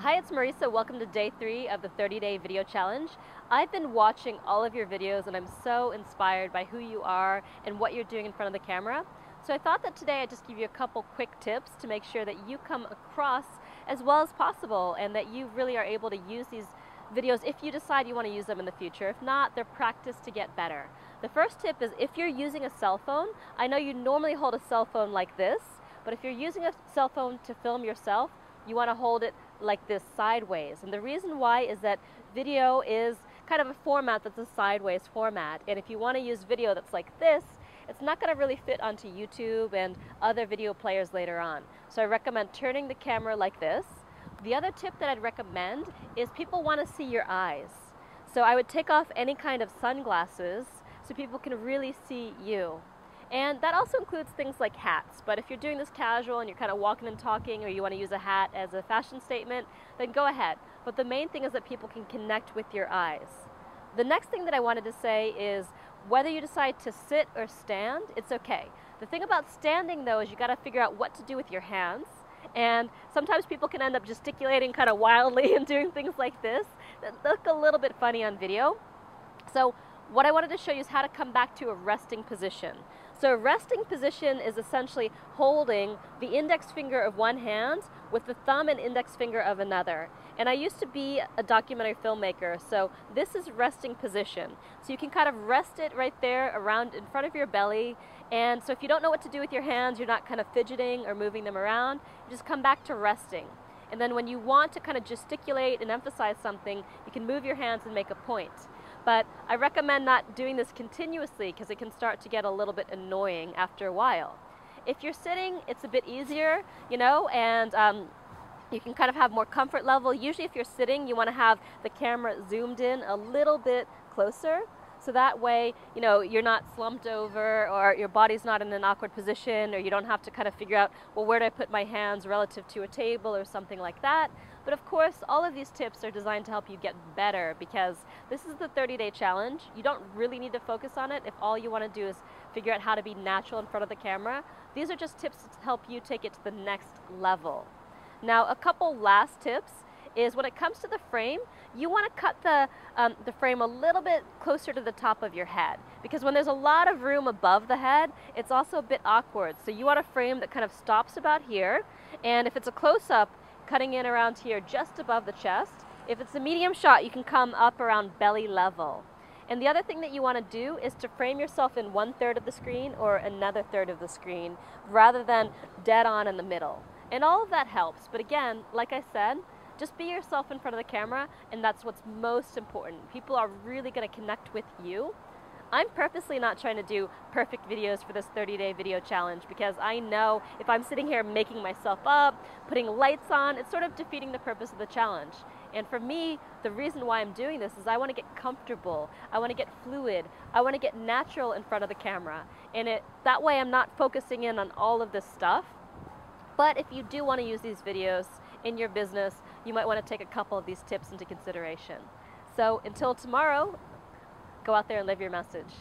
Hi, it's Marisa. Welcome to day 3 of the 30-day video challenge. I've been watching all of your videos and I'm so inspired by who you are and what you're doing in front of the camera. So I thought that today I'd just give you a couple quick tips to make sure that you come across as well as possible and that you really are able to use these videos if you decide you want to use them in the future. If not, they're practice to get better. The first tip is if you're using a cell phone, I know you normally hold a cell phone like this, but if you're using a cell phone to film yourself, you want to hold it like this sideways. And the reason why is that video is kind of a format that's a sideways format. And if you want to use video that's like this, it's not going to really fit onto YouTube and other video players later on. So I recommend turning the camera like this. The other tip that I'd recommend is people want to see your eyes. So I would take off any kind of sunglasses so people can really see you. And that also includes things like hats, but if you're doing this casual and you're kind of walking and talking or you want to use a hat as a fashion statement, then go ahead. But the main thing is that people can connect with your eyes. The next thing that I wanted to say is whether you decide to sit or stand, it's okay. The thing about standing though is you got to figure out what to do with your hands. And sometimes people can end up gesticulating kind of wildly and doing things like this that look a little bit funny on video. So what I wanted to show you is how to come back to a resting position. So a resting position is essentially holding the index finger of one hand with the thumb and index finger of another. And I used to be a documentary filmmaker, so this is resting position. So you can kind of rest it right there around in front of your belly. And so if you don't know what to do with your hands, you're not kind of fidgeting or moving them around, you just come back to resting. And then when you want to kind of gesticulate and emphasize something, you can move your hands and make a point. But I recommend not doing this continuously because it can start to get a little bit annoying after a while. If you're sitting, it's a bit easier, you know, and you can kind of have more comfort level. Usually if you're sitting, you want to have the camera zoomed in a little bit closer. So that way, you know, you're not slumped over or your body's not in an awkward position or you don't have to kind of figure out, well, where do I put my hands relative to a table or something like that. But of course, all of these tips are designed to help you get better because this is the 30-day challenge. You don't really need to focus on it if all you want to do is figure out how to be natural in front of the camera. These are just tips to help you take it to the next level. Now, a couple last tips is when it comes to the frame, you want to cut the frame a little bit closer to the top of your head because when there's a lot of room above the head, it's also a bit awkward. So you want a frame that kind of stops about here, and if it's a close-up, cutting in around here just above the chest. If it's a medium shot, you can come up around belly level. And the other thing that you want to do is to frame yourself in 1/3 of the screen or another third of the screen rather than dead on in the middle. And all of that helps, but again, like I said, just be yourself in front of the camera, and that's what's most important. People are really going to connect with you. I'm purposely not trying to do perfect videos for this 30-day video challenge because I know if I'm sitting here making myself up, putting lights on, it's sort of defeating the purpose of the challenge. And for me, the reason why I'm doing this is I want to get comfortable, I want to get fluid, I want to get natural in front of the camera. And that way I'm not focusing in on all of this stuff. But if you do want to use these videos in your business, you might want to take a couple of these tips into consideration. So until tomorrow, go out there and live your message.